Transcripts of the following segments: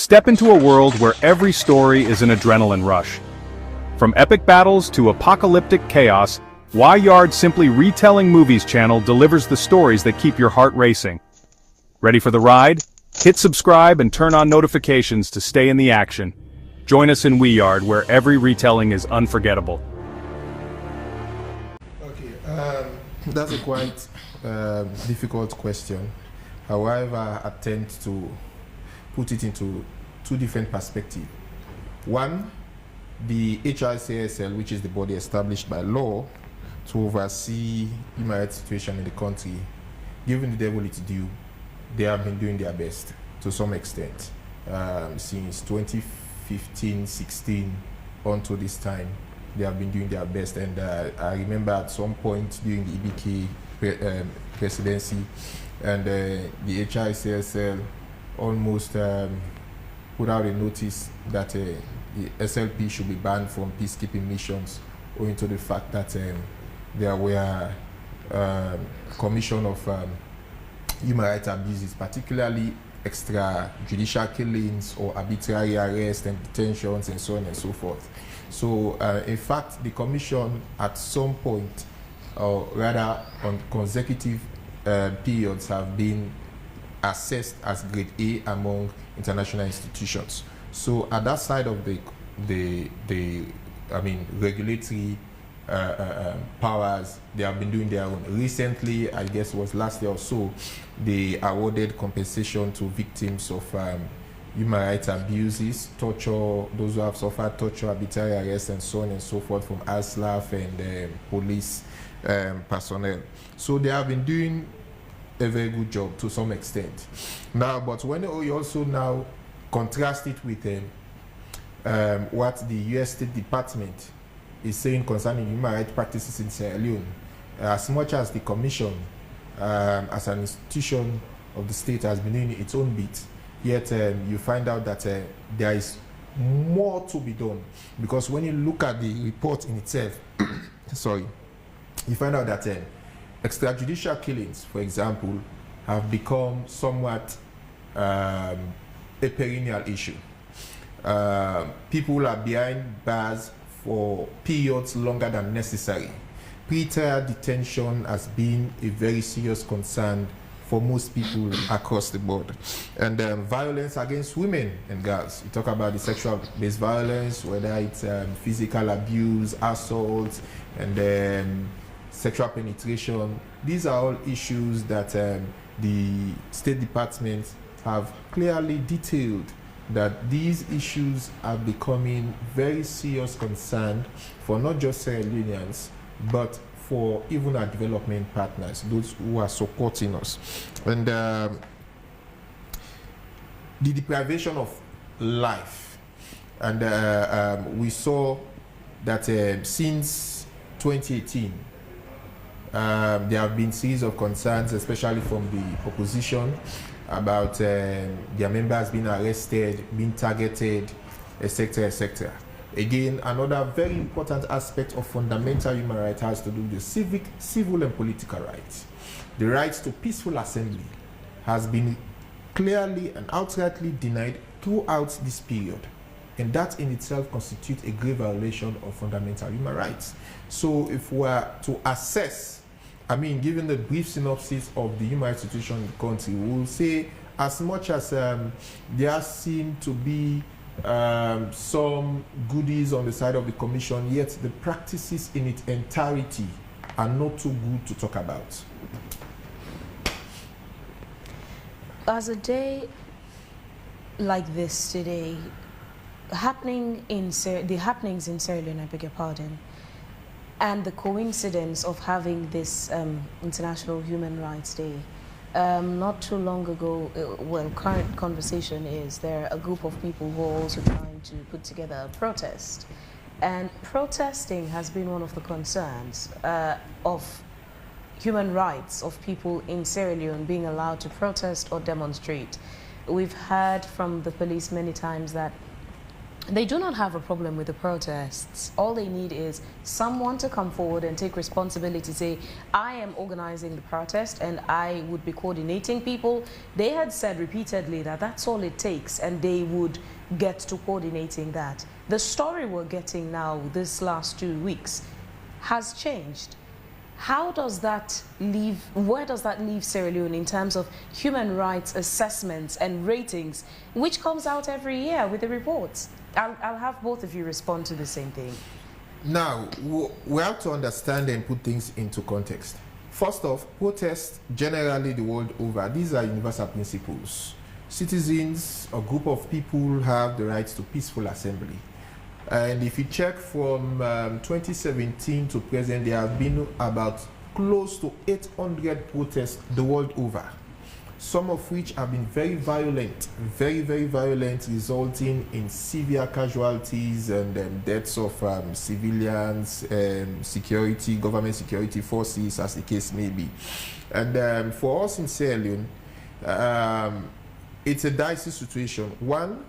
Step into a world where every story is an adrenaline rush. From epic battles to apocalyptic chaos, Yard Simply Retelling Movies channel delivers the stories that keep your heart racing. Ready for the ride? Hit subscribe and turn on notifications to stay in the action. Join us in Yard, where every retelling is unforgettable. Okay, that's a quite difficult question. However, I tend to put it into two different perspectives. One, the HICSL, which is the body established by law to oversee human rights situation in the country, given the devil its due, they have been doing their best to some extent since 2015-16 onto this time. They have been doing their best, and I remember at some point during the EBK presidency, and the HICSL almost put out a notice that the SLP should be banned from peacekeeping missions, owing to the fact that there were commission of human rights abuses, particularly extrajudicial killings or arbitrary arrests and detentions and so on and so forth. So in fact, the commission at some point, or rather on consecutive periods, have been assessed as grade A among international institutions. So at that side of the regulatory powers, they have been doing their own. Recently, I guess it was last year or so, they awarded compensation to victims of human rights abuses, torture, those who have suffered torture, arbitrary arrests, and so on and so forth from ASLAF and police personnel. So they have been doing a very good job to some extent. Now, but when you also now contrast it with what the U.S. State Department is saying concerning human rights practices in Sierra Leone, as much as the Commission, as an institution of the state, has been doing its own bit, yet you find out that there is more to be done. Because when you look at the report in itself, sorry, you find out that extrajudicial killings, for example, have become somewhat a perennial issue. People are behind bars for periods longer than necessary. Pretrial detention has been a very serious concern for most people across the board. And violence against women and girls. You talk about the sexual-based violence, whether it's physical abuse, assault, and sexual penetration. These are all issues that the State Department have clearly detailed, that these issues are becoming very serious concern for not just Sierra Leoneans, but for even our development partners, those who are supporting us. And the deprivation of life. And we saw that since 2018, there have been series of concerns, especially from the opposition, about their members being arrested, being targeted, etc., etc. Again, another very important aspect of fundamental human rights has to do with the civic, civil, and political rights. The right to peaceful assembly has been clearly and outrightly denied throughout this period. And that in itself constitutes a grave violation of fundamental human rights. So if we are to assess, given the brief synopsis of the human rights situation in the country, we will say as much as there seem to be some goodies on the side of the Commission, yet the practices in its entirety are not too good to talk about. As a day like this today, the happenings in Sierra Leone, I beg your pardon, and the coincidence of having this International Human Rights Day, not too long ago, current conversation is there are a group of people who are also trying to put together a protest. And protesting has been one of the concerns of human rights of people in Sierra Leone being allowed to protest or demonstrate. We've heard from the police many times that They do not have a problem with the protests. All they need is someone to come forward and take responsibility, say, I am organizing the protest and I would be coordinating people. They had said repeatedly that that's all it takes, and they would get to coordinating that. The story we're getting now this last 2 weeks has changed. How does that leave, where does that leave Sierra Leone in terms of human rights assessments and ratings, which comes out every year with the reports? I'll have both of you respond to the same thing. Now, we have to understand and put things into context. First off, protests generally the world over, these are universal principles. Citizens, a group of people have the right to peaceful assembly. And if you check from 2017 to present, there have been about close to 800 protests the world over, some of which have been very violent, very violent, resulting in severe casualties and deaths of civilians, security, government security forces, as the case may be. And for us in Sierra Leone, it's a dicey situation. One,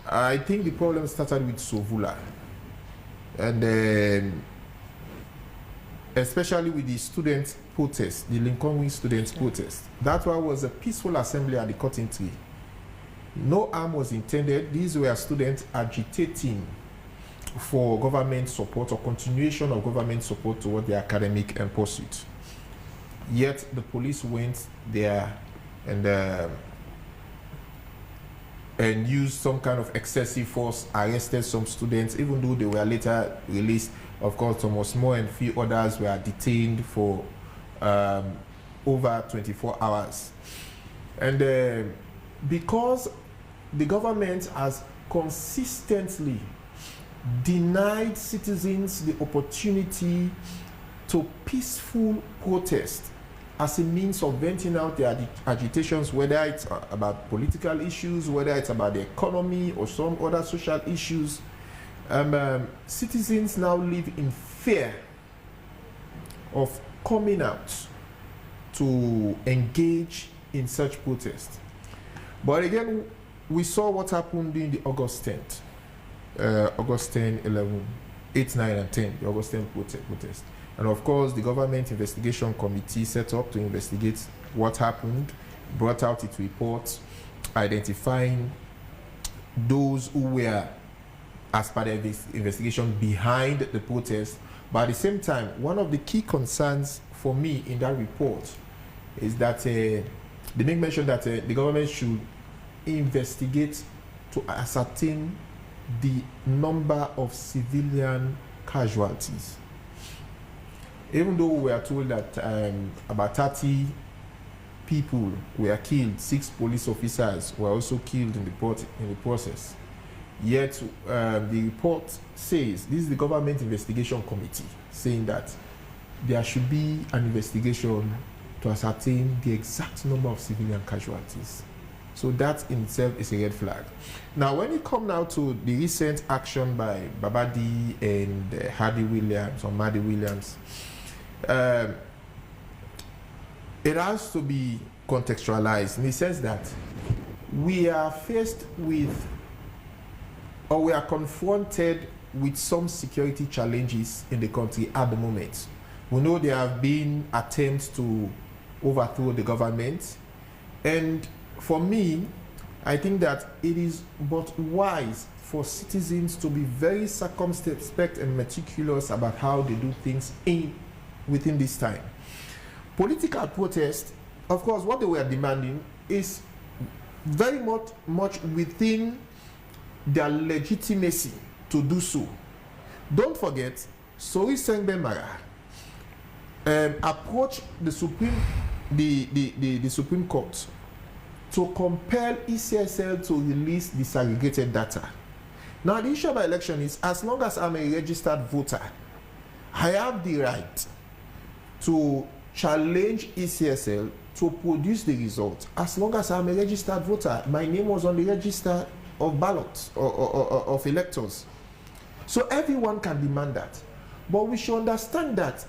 I think the problem started with Sovula, and especially with the student protest, the Lincoln Wing student protest. That one was a peaceful assembly at the cotton tree. No harm was intended. These were students agitating for government support or continuation of government support toward their academic pursuit. Yet the police went there and used some kind of excessive force, arrested some students, even though they were later released. Of course, Thomas More and few others were detained for over 24 hours. And because the government has consistently denied citizens the opportunity to peaceful protest as a means of venting out their agitations, whether it's about political issues, whether it's about the economy or some other social issues, citizens now live in fear of coming out to engage in such protest. But again, we saw what happened during the August 10th, August 10, 11, 8, 9, and 10, the August 10 protest. And of course, the government investigation committee set up to investigate what happened, brought out its report, identifying those who were, as part of this investigation, behind the protest. But at the same time, one of the key concerns for me in that report is that they make mention that the government should investigate to ascertain the number of civilian casualties. Even though we are told that about 30 people were killed, 6 police officers were also killed in the process. Yet the report says, this is the government investigation committee, saying that there should be an investigation to ascertain the exact number of civilian casualties. So that in itself is a red flag. Now, when you come now to the recent action by Babadi and Hardy Williams or Maddie Williams, it has to be contextualized in the sense that we are faced with, or we are confronted with some security challenges in the country at the moment. We know there have been attempts to overthrow the government, and for me, I think that it is but wise for citizens to be very circumspect and meticulous about how they do things within this time. Political protest, of course, what they were demanding is very much within their legitimacy to do so. Don't forget, Sori Sengbe Mara approached the Supreme Court to compel ECSL to release disaggregated data. Now, the issue about election is, as long as I'm a registered voter, I have the right to challenge ECSL to produce the results. As long as I'm a registered voter, my name was on the register of ballots or of electors. So everyone can demand that. But we should understand that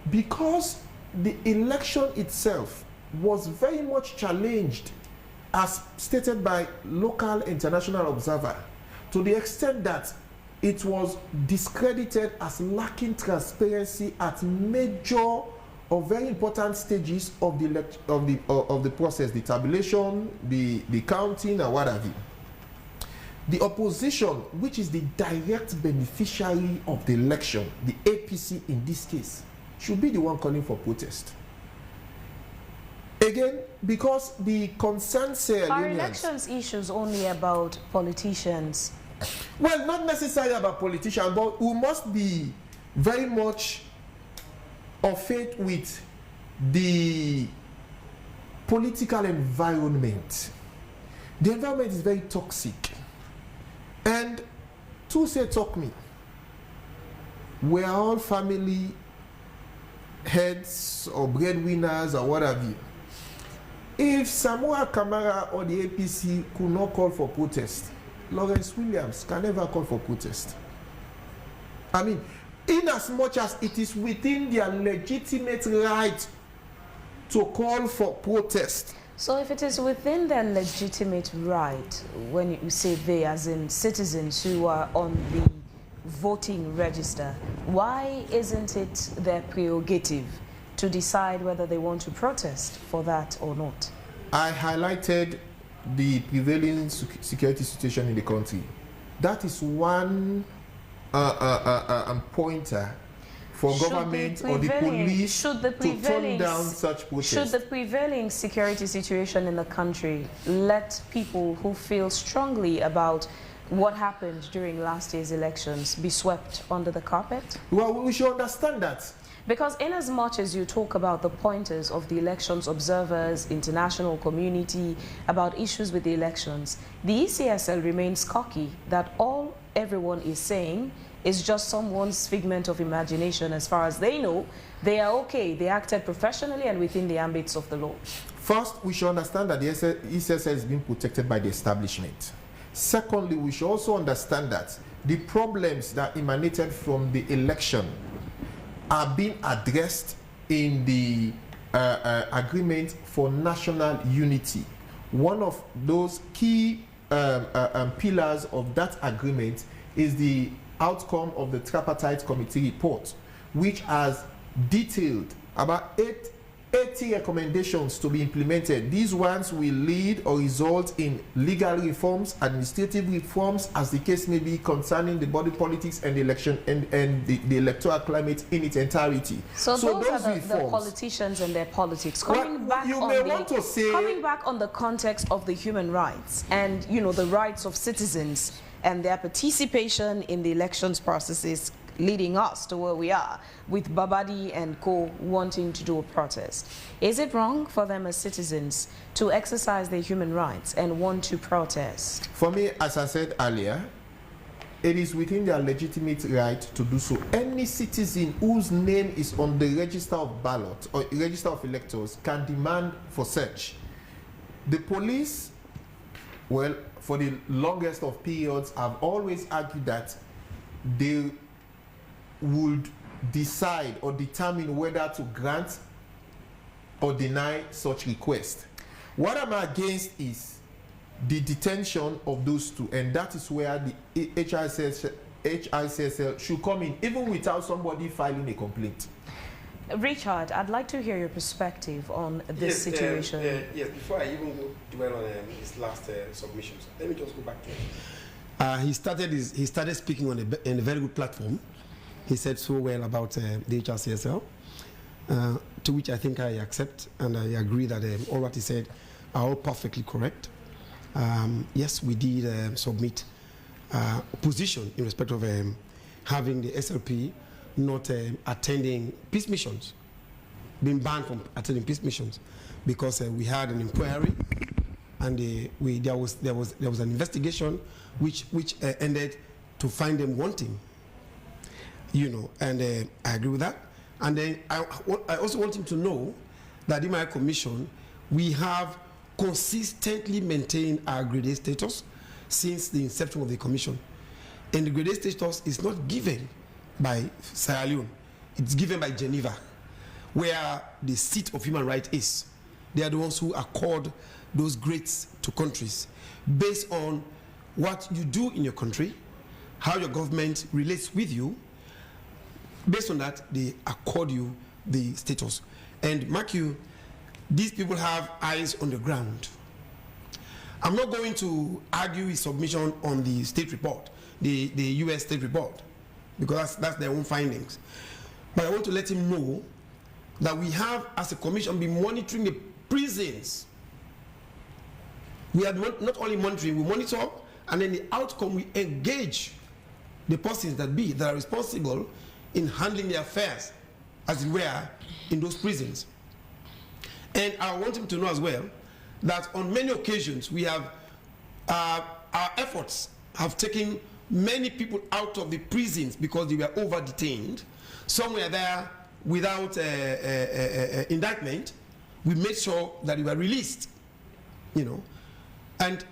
because the election itself was very much challenged, as stated by local international observer, to the extent that it was discredited as lacking transparency at major or very important stages of the process, the tabulation, the counting, and what have you. The opposition, which is the direct beneficiary of the election, the APC in this case, should be the one calling for protest. Again, because the concerned Sierra Leoneans... Are elections issues only about politicians? Well, not necessarily about politicians, but we must be very much of faith with the political environment. The environment is very toxic. And to say talk me, we are all family heads or breadwinners or what have you. If Samuel Kamara or the APC could not call for protest, Lawrence Williams can never call for protest. I mean, in as much as it is within their legitimate right to call for protest. So if it is within their legitimate right, when you say they, as in citizens who are on the voting register, why isn't it their prerogative to decide whether they want to protest for that or not? I highlighted the prevailing security situation in the country. That is one pointer for government or the police to turn down such protests. Should the prevailing security situation in the country let people who feel strongly about what happened during last year's elections be swept under the carpet? Well, we should understand that. Because in as much as you talk about the pointers of the elections observers, international community, about issues with the elections, the ECSL remains cocky that all everyone is saying is just someone's figment of imagination. As far as they know, they are okay. They acted professionally and within the ambits of the law. First, we should understand that the ECSL is being protected by the establishment. Secondly, we should also understand that the problems that emanated from the election are being addressed in the agreement for national unity. One of those key pillars of that agreement is the outcome of the tripartite committee report, which has detailed about 80 recommendations to be implemented. These ones will lead or result in legal reforms, administrative reforms, as the case may be, concerning the body politics and the election and the electoral climate in its entirety. So those are the politicians and their politics. Coming back on the context of the human rights and, you know, the rights of citizens and their participation in the elections processes leading us to where we are, with Babadi and co wanting to do a protest. Is it wrong for them as citizens to exercise their human rights and want to protest? For me, as I said earlier, it is within their legitimate right to do so. Any citizen whose name is on the register of ballot or register of electors can demand for search. The police, well, for the longest of periods, have always argued that they would decide or determine whether to grant or deny such request. What I'm against is the detention of those two, and that is where the HICSL should come in, even without somebody filing a complaint. Richard, I'd like to hear your perspective on this situation. Yes, before I even go dwell on his last submissions, let me just go back to it. He started speaking on a very good platform. He said so well about the HRCSL, to which I think I accept and I agree that all what he said are all perfectly correct. Yes, we did submit position in respect of having the SLP not attending peace missions, being banned from attending peace missions, because we had an inquiry and there was an investigation which ended to find them wanting. You know, and I agree with that. And then I also want him to know that in my commission, we have consistently maintained our grade A status since the inception of the commission. And the grade A status is not given by Sierra Leone, it's given by Geneva, where the seat of human rights is. They are the ones who accord those grades to countries based on what you do in your country, how your government relates with you. Based on that, they accord you the status. And mark you, these people have eyes on the ground. I'm not going to argue his submission on the state report, the US state report, because that's their own findings. But I want to let him know that we have, as a commission, been monitoring the prisons. We are not only monitoring, we monitor, and then the outcome, we engage the persons that are responsible in handling their affairs, as it were, in those prisons. And I want him to know as well that on many occasions we have, our efforts have taken many people out of the prisons because they were over detained. Some were there without indictment. We made sure that they were released, and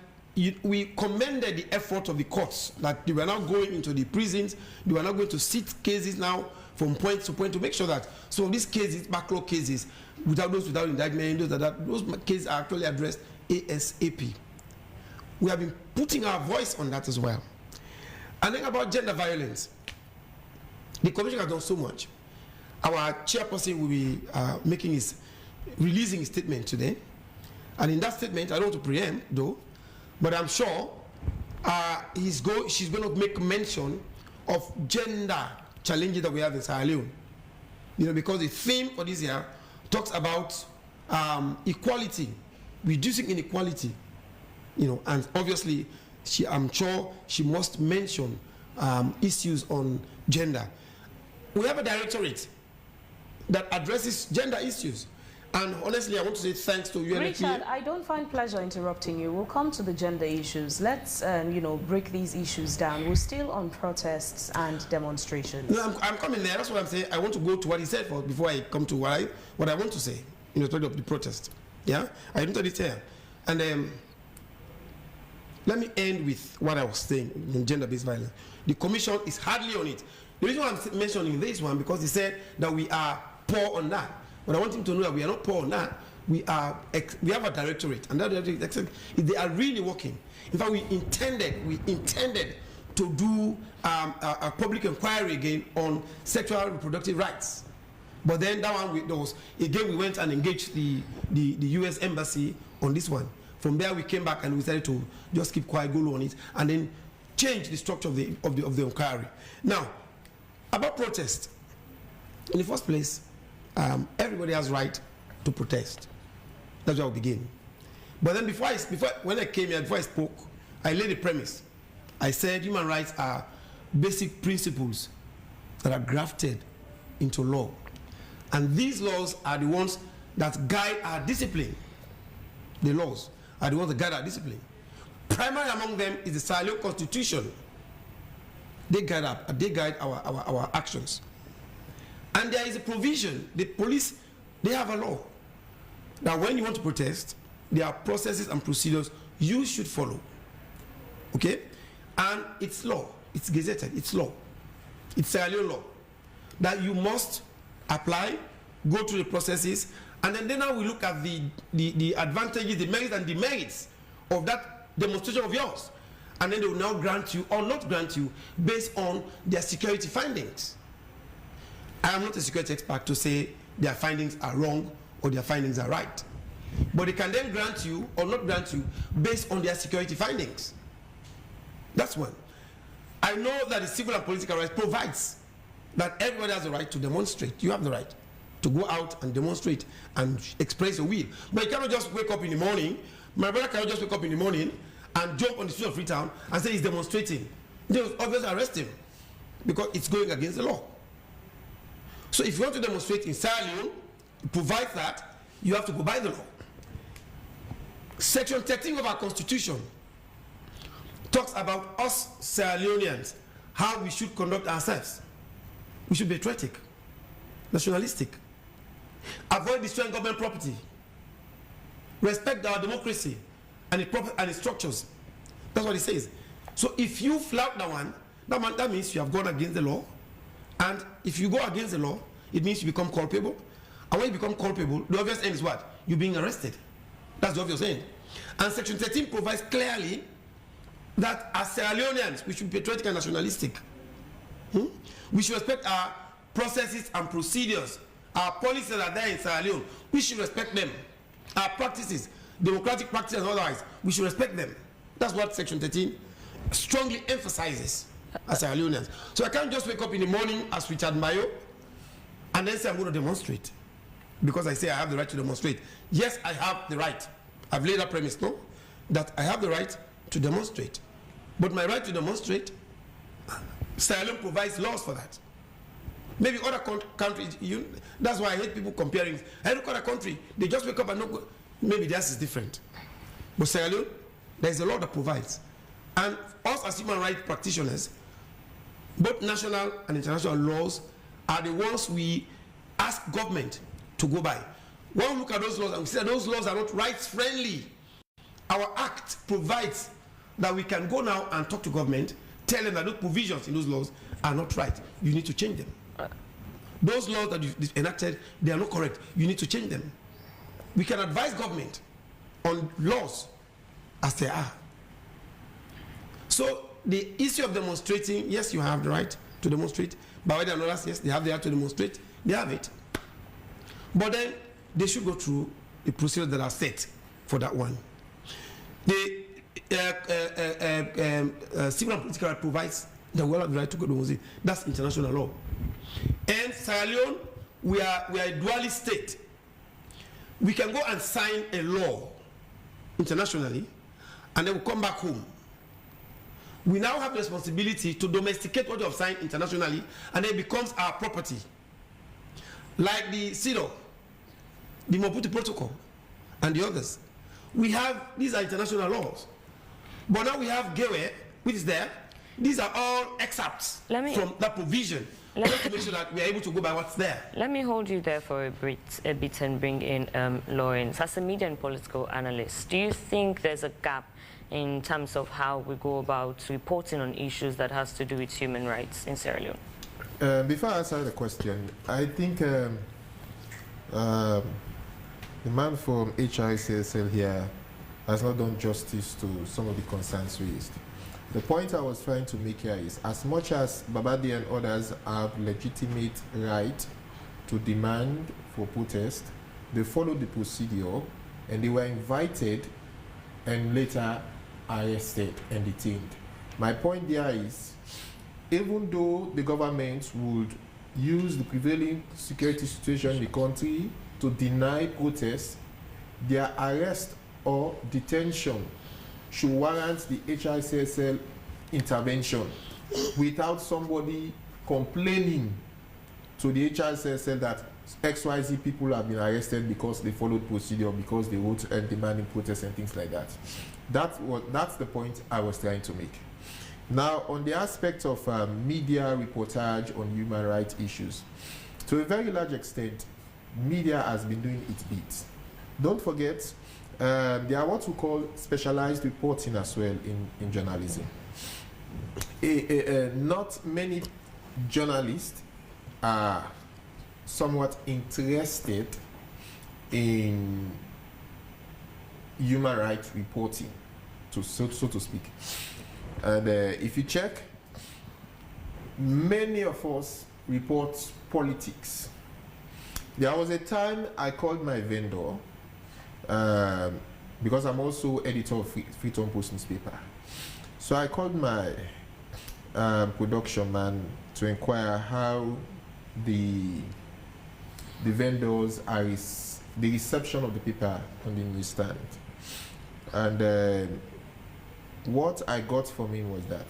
we commended the effort of the courts that they were now going into the prisons. They were now going to sit cases now from point to point to make sure that some of these cases, backlog cases, without indictment, those cases are actually addressed ASAP. We have been putting our voice on that as well. And then about gender violence, the commission has done so much. Our chairperson will be releasing a statement today. And in that statement, I don't want to preempt though, but I'm sure she's going to make mention of gender challenges that we have in Sierra Leone. Because the theme for this year talks about equality, reducing inequality. And obviously, I'm sure she must mention issues on gender. We have a directorate that addresses gender issues. And honestly, I want to say thanks to UNFPA. Richard, I don't find pleasure interrupting you. We'll come to the gender issues. Let's, break these issues down. We're still on protests and demonstrations. No, I'm coming there. That's what I'm saying. I want to go to what he said first before I come to what I want to say in respect of the protest. Yeah, I entered it here, and let me end with what I was saying in gender-based violence. The commission is hardly on it. The reason why I'm mentioning this one because he said that we are poor on that. But I want him to know that we are not poor on that. We have a directorate, and that directorate, they are really working. In fact, we intended to do a public inquiry again on sexual reproductive rights. But then that one, we went and engaged the U.S. Embassy on this one. From there, we came back and we decided to just keep quiet, go low on it, and then change the structure of the inquiry. Now, about protest. In the first place, everybody has right to protest. That's where we begin. But then when I came here, before I spoke, I laid a premise. I said human rights are basic principles that are grafted into law. And these laws are the ones that guide our discipline. The laws are the ones that guide our discipline. Primary among them is the Sierra Leone Constitution. They guide our actions. And there is a provision. The police, they have a law that when you want to protest, there are processes and procedures you should follow. Okay? And it's law. It's gazetted. It's law. It's Sierra Leone law that you must apply, go through the processes, and then now we look at the advantages, the merits and demerits of that demonstration of yours. And then they will now grant you or not grant you based on their security findings. I am not a security expert to say their findings are wrong or their findings are right. But they can then grant you or not grant you based on their security findings. That's one. I know that the civil and political rights provides that everybody has the right to demonstrate. You have the right to go out and demonstrate and express your will. But you cannot just wake up in the morning. My brother cannot just wake up in the morning and jump on the street of Freetown and say he's demonstrating. They will obviously arrest him because it's going against the law. So if you want to demonstrate in Sierra Leone, it provides that you have to go by the law. Section 13 of our constitution talks about us Sierra Leoneans, how we should conduct ourselves. We should be patriotic, nationalistic, avoid destroying government property, respect our democracy and its structures. That's what it says. So if you flout that means you have gone against the law. And if you go against the law, it means you become culpable. And when you become culpable, the obvious end is what? You're being arrested. That's the obvious end. And Section 13 provides clearly that as Sierra Leoneans, we should be patriotic and nationalistic. We should respect our processes and procedures. Our policies that are there in Sierra Leone, we should respect them. Our practices, democratic practices and otherwise, we should respect them. That's what Section 13 strongly emphasizes as Sierra Leoneans. So I can't just wake up in the morning as Richard Mayo and then say I'm going to demonstrate because I say I have the right to demonstrate. Yes, I have the right. I've laid a premise, no? That I have the right to demonstrate. But my right to demonstrate, Sierra Leone provides laws for that. Maybe other countries, that's why I hate people comparing. I look at a country, they just wake up and not go, maybe theirs is different. But Sierra Leone, there's a law that provides. And us as human rights practitioners, both national and international laws are the ones we ask government to go by. When we look at those laws and we see that those laws are not rights friendly, our act provides that we can go now and talk to government, tell them that those provisions in those laws are not right. You need to change them. Those laws that you've enacted, they are not correct. You need to change them. We can advise government on laws as they are. So the issue of demonstrating, yes, you have the right to demonstrate. By whether or not, yes, they have the right to demonstrate. They have it. But then they should go through the procedures that are set for that one. The civil and political right provides that we all have the right to go to demonstrate. That's international law. And Sierra Leone, we are a dualist state. We can go and sign a law internationally, and then we come back home. We now have the responsibility to domesticate what we have signed internationally, and then it becomes our property. Like the CEDAW, the Maputo Protocol, and the others. These are international laws. But now we have GEWE, which is there. These are all excerpts from that provision. To make sure that we are able to go by what's there. Let me hold you there for a bit and bring in Lawrence. As a media and political analyst, do you think there's a gap in terms of how we go about reporting on issues that has to do with human rights in Sierra Leone? Before I answer the question, I think the man from HICSL here has not done justice to some of the concerns raised. The point I was trying to make here is, as much as Babadi and others have legitimate right to demand for protest, they followed the procedure and they were invited and later arrested and detained. My point there is, even though the government would use the prevailing security situation in the country to deny protests, their arrest or detention should warrant the HICSL intervention without somebody complaining to the HICSL that XYZ people have been arrested because they followed procedure, because they wrote and demanding protests and things like that. That's the point I was trying to make. Now, on the aspect of media reportage on human rights issues, to a very large extent, media has been doing its bit. Don't forget, there are what we call specialized reporting as well in journalism. Not many journalists are somewhat interested in human rights reporting, so to speak. And if you check, many of us report politics. There was a time I called my vendor, because I'm also editor of Freetown Post newspaper. So I called my production man to inquire how the vendors are the reception of the paper on the newsstand. And what I got from him was that,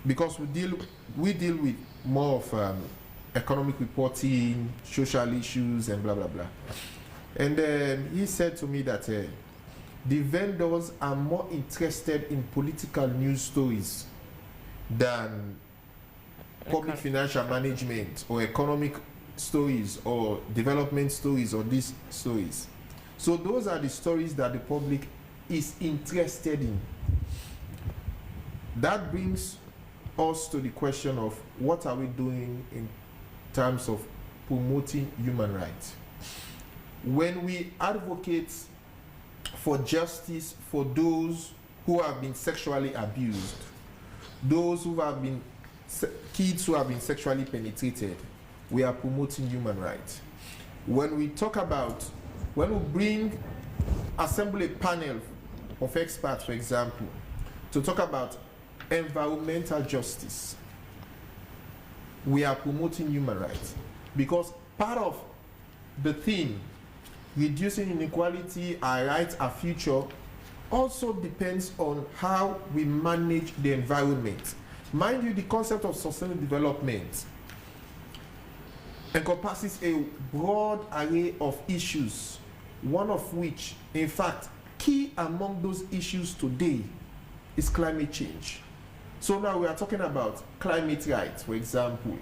because we deal with more of economic reporting, social issues, and blah blah blah. And he said to me that the vendors are more interested in political news stories than public financial management or economic stories or development stories or these stories. So those are the stories that the public is interested in. That brings us to the question of what are we doing in terms of promoting human rights. When we advocate for justice for those who have been sexually abused, those who have been kids who have been sexually penetrated, we are promoting human rights. When we assemble a panel of experts, for example, to talk about environmental justice, we are promoting human rights, because part of the theme, reducing inequality, our rights, our future, also depends on how we manage the environment. Mind you, the concept of sustainable development encompasses a broad array of issues, one of which, in fact, key among those issues today is climate change. So now we are talking about climate rights, for example.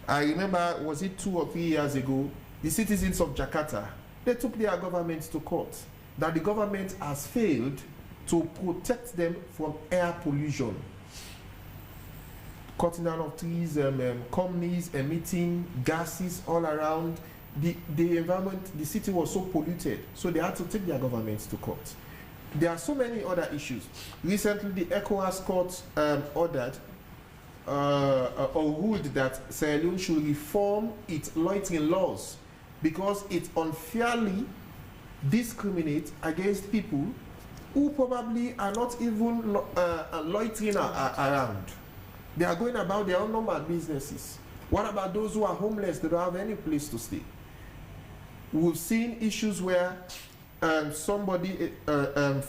I remember, was it 2 or 3 years ago, the citizens of Jakarta, they took their government to court, that the government has failed to protect them from air pollution. Cutting down of trees, companies emitting gases all around. The environment, the city was so polluted, so they had to take their governments to court. There are so many other issues. Recently, the ECOWAS court ordered or ruled that Sierra Leone should reform its loitering laws, because it unfairly discriminates against people who probably are not even loitering around. They are going about their own normal businesses. What about those who are homeless? They don't have any place to stay. We've seen issues where somebody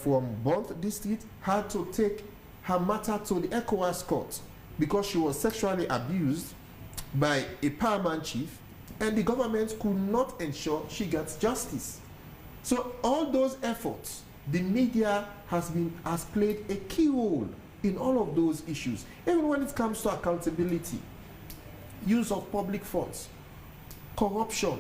from Bont district had to take her matter to the ECOWAS court because she was sexually abused by a paramount chief, and the government could not ensure she gets justice. So all those efforts, the media has played a key role in all of those issues, even when it comes to accountability, use of public funds, corruption.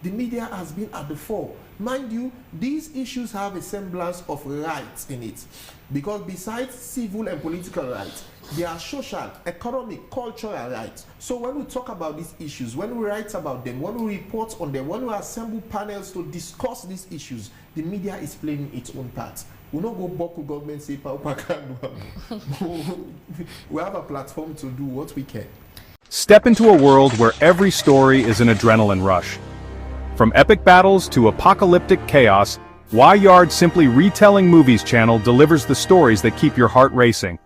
The media has been at the fore. Mind you, these issues have a semblance of rights in it, because besides civil and political rights, there are social, economic, cultural rights. So when we talk about these issues, when we write about them, when we report on them, when we assemble panels to discuss these issues, the media is playing its own part. We don't go back to government say, we have a platform to do what we can. Step into a world where every story is an adrenaline rush. From epic battles to apocalyptic chaos, Yard Simply Retelling Movies channel delivers the stories that keep your heart racing.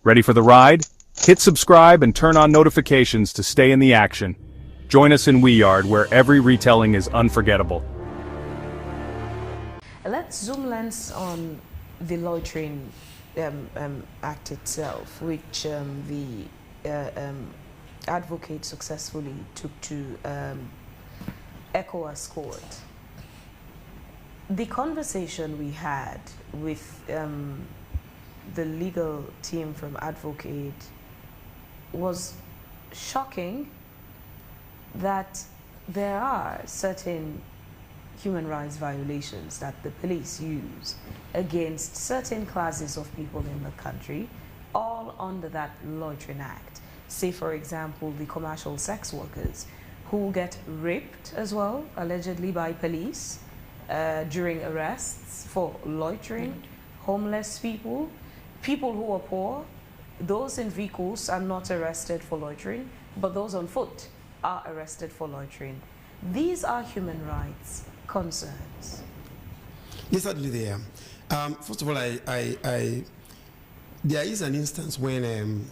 Ready for the ride? Hit subscribe and turn on notifications to stay in the action. Join us in Yard, where every retelling is unforgettable. Let's zoom lens on the Loitering Act itself, which the advocate successfully took to ECOWAS court. The conversation we had with the legal team from advocate was shocking, that there are certain human rights violations that the police use against certain classes of people in the country, all under that Loitering Act. Say, for example, the commercial sex workers who get raped as well, allegedly by police during arrests for loitering, homeless people, people who are poor. Those in vehicles are not arrested for loitering, but those on foot are arrested for loitering. These are human rights concerns. Yes, certainly they are. First of all, there is an instance when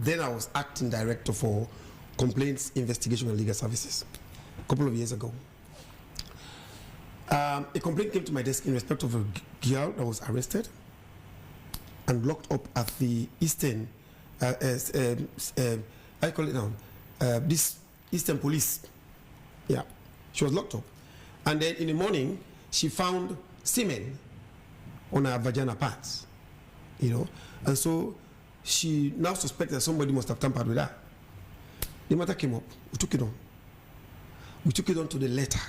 then I was acting director for complaints investigation and legal services a couple of years ago. A complaint came to my desk in respect of a girl that was arrested and locked up at the Eastern, I call it now, this Eastern Police. Yeah, she was locked up. And then in the morning, she found semen on her vagina parts, and so she now suspected that somebody must have tampered with her. The matter came up. We took it on. We took it on to the letter.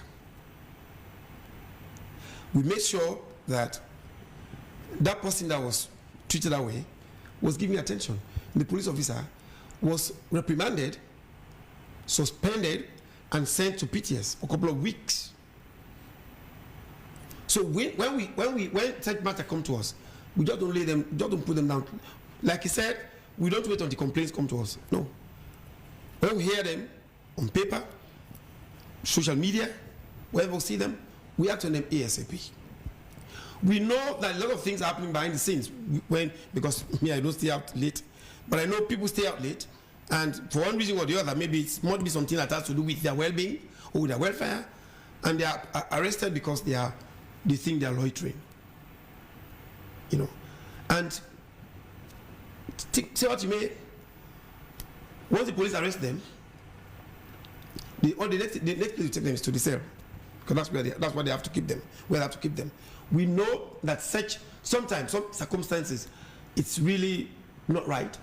We made sure that that person that was treated that way was given attention. The police officer was reprimanded, suspended, and sent to PTS for a couple of weeks. So when such matter come to us, We just don't lay them, just don't put them down. Like he said, we don't wait until the complaints come to us. No. When we hear them on paper, social media, wherever we see them, we act on them ASAP. We know that a lot of things are happening behind the scenes because me, I don't stay out late, but I know people stay out late, and for one reason or the other, maybe it might be something that has to do with their well-being or with their welfare, and they are arrested because they think they are loitering. You know, and say what you may, once the police arrest them, the next place to take them is to the cell, because that's where they have to keep them. Where they have to keep them. We know that sometimes some circumstances, it's really not right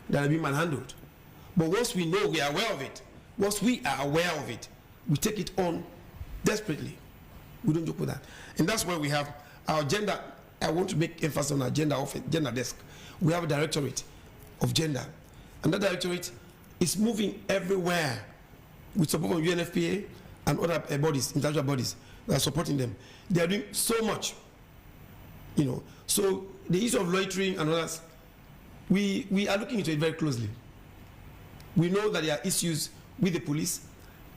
that are being manhandled. But once we know, we are aware of it. Once we are aware of it, we take it on desperately. We don't joke with that, and that's why we have our gender. I want to make emphasis on our gender desk. We have a directorate of gender, and that directorate is moving everywhere with support from UNFPA and other bodies, international bodies that are supporting them. They are doing so much, you know. So the issue of loitering and others, we are looking into it very closely. We know that there are issues with the police,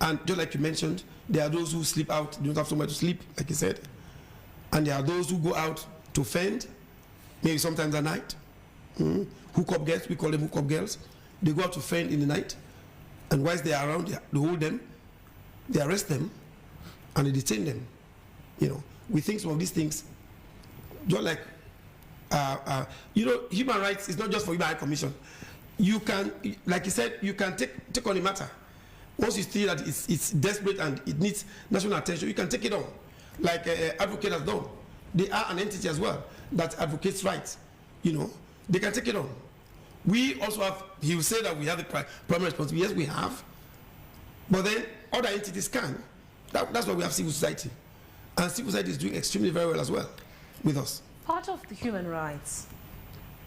and just like you mentioned, there are those who sleep out, don't have somewhere to sleep, like you said, and there are those who go out to fend, maybe sometimes at night. Hook-up girls, we call them hook-up girls. They go out to fend in the night, and whilst they are around, they hold them, they arrest them, and they detain them. You know, we think some of these things, just like, you know, human rights is not just for Human Rights Commission. You can, like you said, you can take on the matter. Once you see that it's desperate and it needs national attention, you can take it on, like advocate has done. They are an entity as well that advocates rights. You know, they can take it on. We also have, he will say that we have the primary responsibility. Yes, we have. But then other entities can. That's why we have civil society. And civil society is doing extremely very well as well with us. Part of the human rights,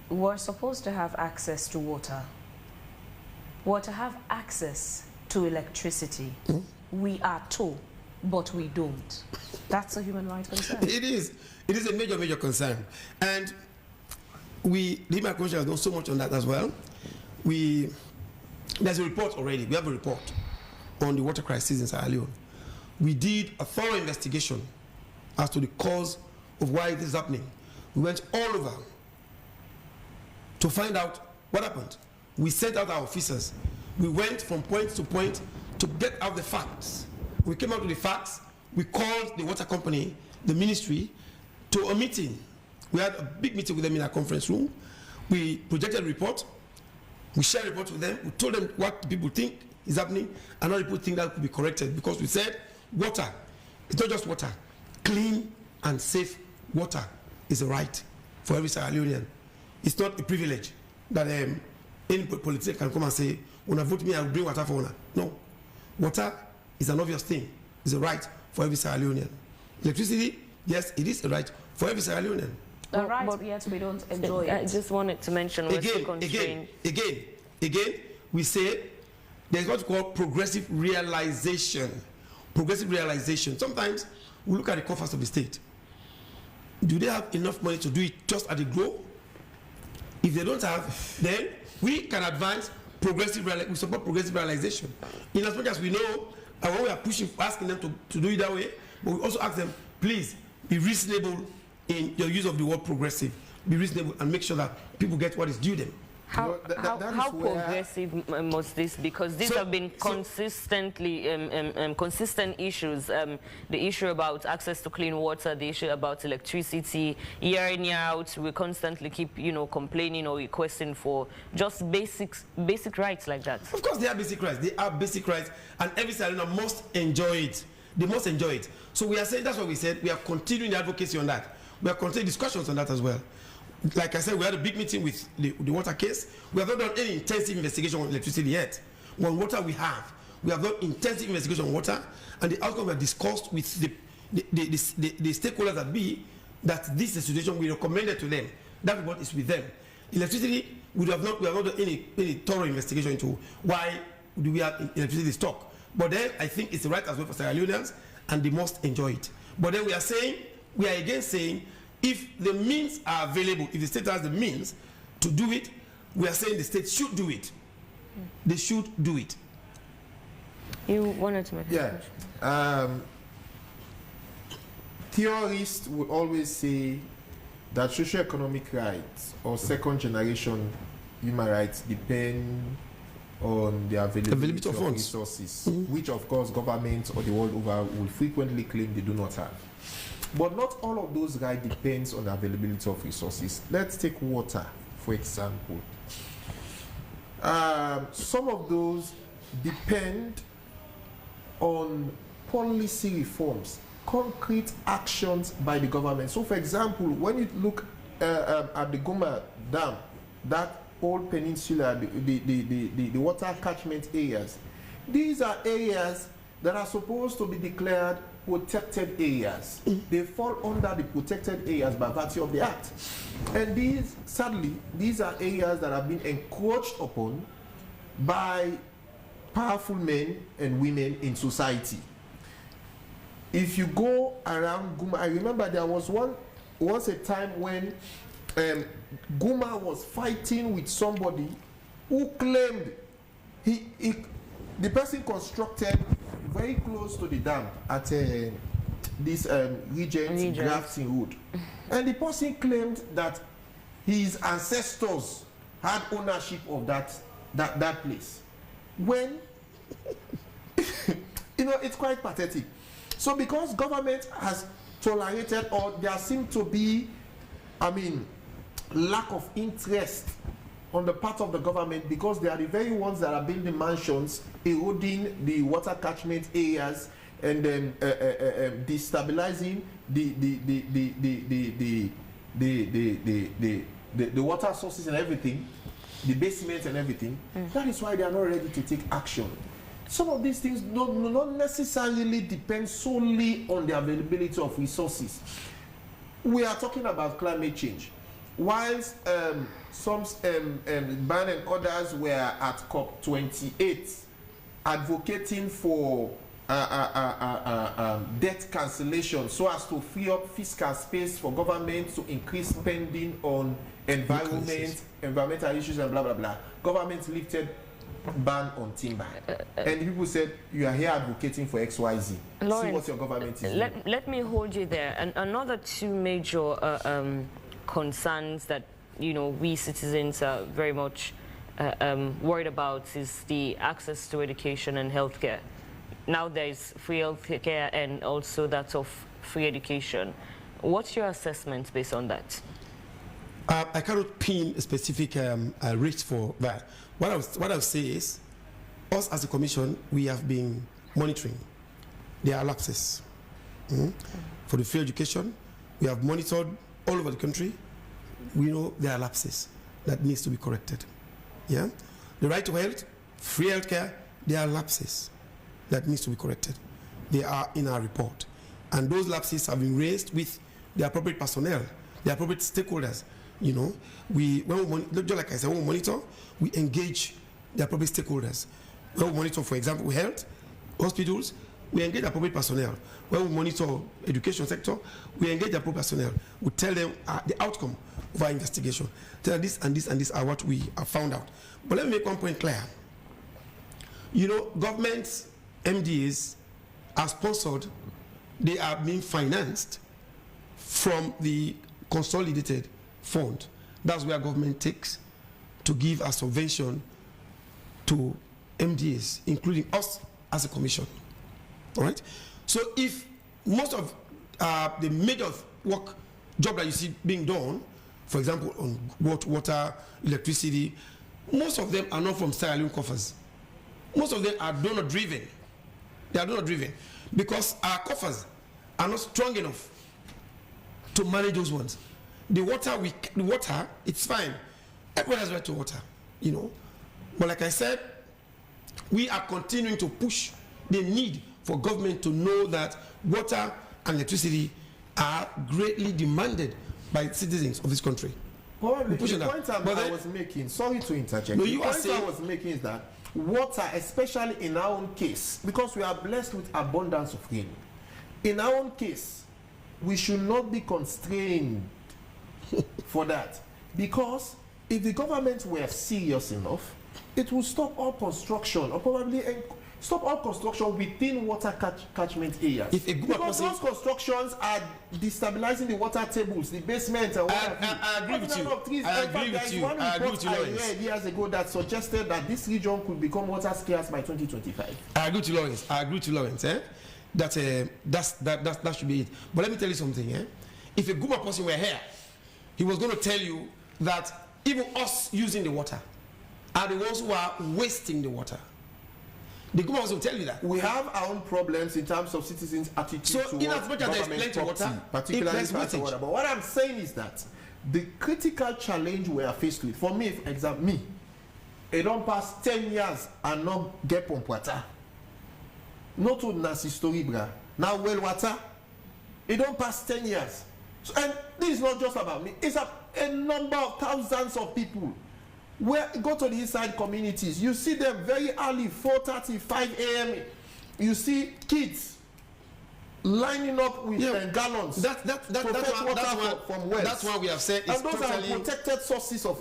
we're supposed to have access to water. We're to have access to electricity. We are told, but we don't. That's a human rights concern. It is. It is a major, major concern. And the Human Rights Commission has done so much on that as well. There's a report already. We have a report on the water crisis in Sierra Leone. We did a thorough investigation as to the cause of why this is happening. We went all over to find out what happened. We sent out our officers. We went from point to point to get out the facts. We came out with the facts. We called the water company, the ministry, to a meeting. We had a big meeting with them in our conference room. We projected a report. We shared a report with them. We told them what people think is happening and how people think that could be corrected, because we said water, it's not just water. Clean and safe water is a right for every Sierra Leonean. It's not a privilege that any politician can come and say, when I vote me, I will bring water for honor. No. Water is an obvious thing. It's a right for every Sierra Leonean. Electricity, yes, it is a right for every Sierra Leonean. The right, yet we don't enjoy it. I just wanted to mention again, we say there's what we call progressive realization. Progressive realization. Sometimes we look at the coffers of the state. Do they have enough money to do it just at the grow? If they don't have, then we can advance we support progressive realization. In as much as we know, and when we are asking them to do it that way, but we also ask them, please be reasonable in your use of the word progressive. Be reasonable and make sure that people get what is due them. How progressive must this? Because these have been consistently consistent issues. The issue about access to clean water, the issue about electricity, year in, year out, we constantly keep, complaining or requesting for just basic rights like that. Of course, they are basic rights. They are basic rights, and every Sierra Leonean must enjoy it. They must enjoy it. So we are saying, that's what we said. We are continuing the advocacy on that. We are continuing discussions on that as well. Like I said, we had a big meeting with the water case. We have not done any intensive investigation on electricity yet. On water we have. We have done intensive investigation on water, and the outcome were discussed with the stakeholders that this is a situation we recommended to them. That report is with them. Electricity, we have not done any thorough investigation into why do we have electricity stock. But then I think it's the right as well for Sierra Leoneans, and they must enjoy it. But then we are again saying, if the means are available, if the state has the means to do it, we are saying the state should do it. They should do it. You wanted to make a question. Theorists will always say that socio-economic rights or second-generation human rights depend on the availability of funds, resources, which of course governments or the world over will frequently claim they do not have. But not all of those rights depends on the availability of resources. Let's take water, for example. Some of those depend on policy reforms, concrete actions by the government. So, for example, when you look at the Guma Dam, that whole peninsula, the water catchment areas, these are areas that are supposed to be declared protected areas. They fall under the protected areas by virtue of the Act. And these, sadly, these are areas that have been encroached upon by powerful men and women in society. If you go around Guma, I remember there was once a time when Guma was fighting with somebody who claimed the person constructed very close to the dam at this Regent Grafton Road, and the person claimed that his ancestors had ownership of that place. When you know, it's quite pathetic. So because government has tolerated, or there seems to be, lack of interest on the part of the government, because they are the very ones that are building mansions, eroding the water catchment areas, and then destabilizing the water sources and everything, the basement and everything. That is why they are not ready to take action. Some of these things do not necessarily depend solely on the availability of resources. We are talking about climate change. Whilst some ban and others were at COP28 advocating for debt cancellation so as to free up fiscal space for government to increase spending on environmental issues and blah blah blah. Government lifted ban on timber, and people said, you are here advocating for XYZ. Lawrence, see what your government is doing. Let me hold you there. And another two major concerns that we citizens are very much worried about is the access to education and healthcare. Now there is free healthcare and also that of free education. What's your assessment based on that? I cannot pin a specific rate for that. What I would say is, us as a commission, we have been monitoring. There are lapses. For the free education, we have monitored all over the country. We know there are lapses that needs to be corrected. Yeah, the right to health, free healthcare, there are lapses that needs to be corrected. They are in our report, and those lapses have been raised with the appropriate personnel, the appropriate stakeholders. When we just like I said, when we monitor, we engage the appropriate stakeholders. When we monitor, for example, health, hospitals, we engage the appropriate personnel. When we monitor education sector, we engage the appropriate personnel. We tell them the outcome of our investigation. Tell them this and this and this are what we have found out. But let me make one point clear. Governments, MDAs are sponsored, they are being financed from the consolidated fund. That's where government takes to give a subvention to MDAs, including us as a commission. All right. So if most of the major job that you see being done, for example, on water, electricity, most of them are not from Sierra Leone coffers. Most of them are donor driven. They are donor driven because our coffers are not strong enough to manage those ones. The water, it's fine. Everyone has right to water, But like I said, we are continuing to push the need for government to know that water and electricity are greatly demanded by citizens of this country. The point I was making, sorry to interject. The point I was making is that water, especially in our own case, because we are blessed with abundance of rain, in our own case, we should not be constrained for that. Because if the government were serious enough, it will stop all construction, or probably stop all construction within water catchment areas. Because those constructions are destabilizing the water tables, the basement, and what have you. I agree with you. I agree with you. I agree with you, Lawrence. I read years ago that suggested that this region could become water scarce by 2025. I agree with you, Lawrence. I agree with you, Lawrence. That should be it. But let me tell you something. If a Guma person were here, he was going to tell you that even us using the water are the ones who are wasting the water. The Guma will tell you that. We have our own problems in terms of citizens' attitude so in as much as there's plenty of water, particularly water. But what I'm saying is that the critical challenge we are faced with, for me, for example, me, it don't pass 10 years and not get pump water. Not to Nasi story, bra. Now well water. It don't pass 10 years. So, and this is not just about me. It's a number of thousands of people. Where go to the inside communities, you see them very early, 4:30, 5 a.m. You see kids lining up with gallons. That's why we have said it's and those totally are protected sources of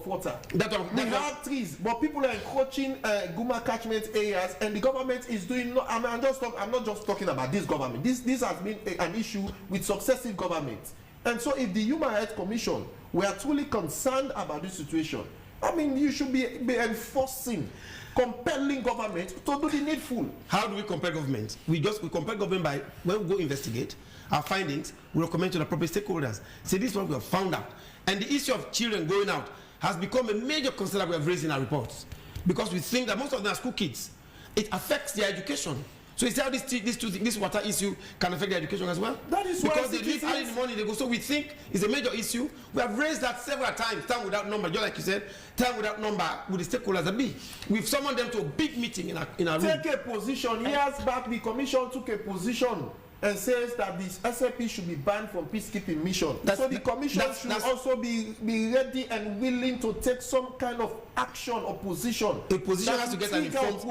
water. We have trees, but people are encroaching Guma catchment areas, and the government is doing. I'm not just talking about this government. This has been an issue with successive governments. And so if the Human Rights Commission were truly concerned about this situation, I mean, you should be enforcing, compelling government to do the needful. How do we compel government? We compel government by, when we go investigate our findings, we recommend to the appropriate stakeholders. Say this is what we have found out. And the issue of children going out has become a major concern that we have raised in our reports. Because we think that most of them are school kids. It affects their education. So you see how this water issue can affect their education as well? That is because they leave early in the morning, they go. So we think it's a major issue. We have raised that several times, time without number, just like you said, time without number with the stakeholders that be. We've summoned them to a big meeting in our room. Take a position. Years back, the commission took a position and says that this SAP should be banned from peacekeeping mission. So the commission should also be ready and willing to take some kind of action or position. A position has to get an informed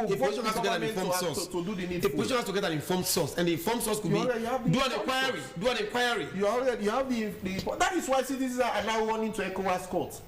source. To do the needful. A position has to get an informed source, and the informed source could be do an inquiry. You have the that is why citizens are now running to ECOWAS court.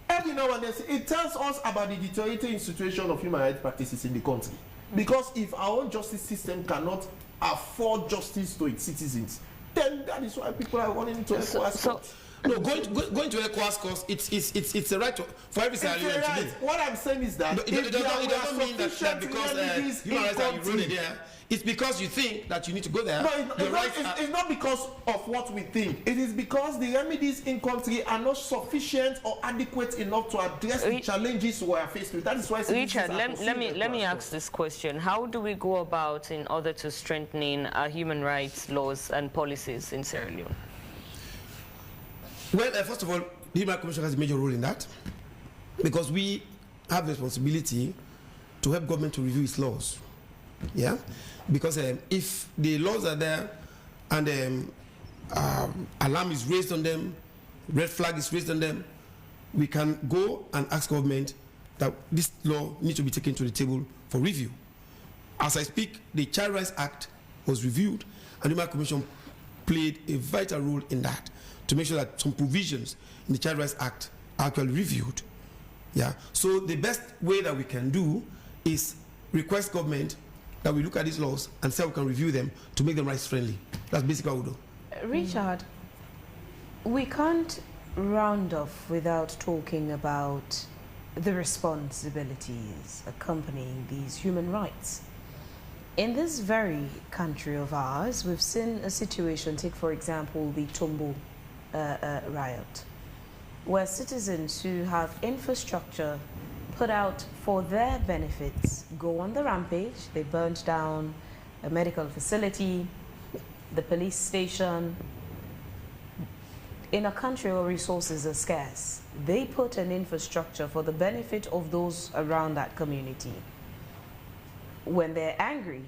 Every now and then, it tells us about the deteriorating situation of human rights practices in the country. Because if our own justice system cannot afford justice to its citizens, then that is why people are running to ECOWAS court. No, going to ECOWAS court, it's a right for every Sierra Leonean to do. What I'm saying is that it doesn't mean that because human rights are eroded there. It's because you think that you need to go there. No, it's not because of what we think. It is because the remedies in country are not sufficient or adequate enough to address the challenges we are faced with. That is why. Richard, let me ask this question: how do we go about in order to strengthening our human rights laws and policies in Sierra Leone? Well, first of all, the Human Rights Commission has a major role in that, because we have the responsibility to help government to review its laws. Yeah, because if the laws are there and alarm is raised on them, red flag is raised on them, we can go and ask government that this law needs to be taken to the table for review. As I speak, the Child Rights Act was reviewed, and the Human Rights Commission played a vital role in that, to make sure that some provisions in the Child Rights Act are actually reviewed. Yeah. So the best way that we can do is request government that we look at these laws and say we can review them to make them rights friendly. That's basically what we do. Richard, we can't round off without talking about the responsibilities accompanying these human rights. In this very country of ours, we've seen a situation, take for example the Tombo riot, where citizens who have infrastructure put out for their benefits go on the rampage. They burned down a medical facility, the police station. In a country where resources are scarce, they put an infrastructure for the benefit of those around that community. When they're angry,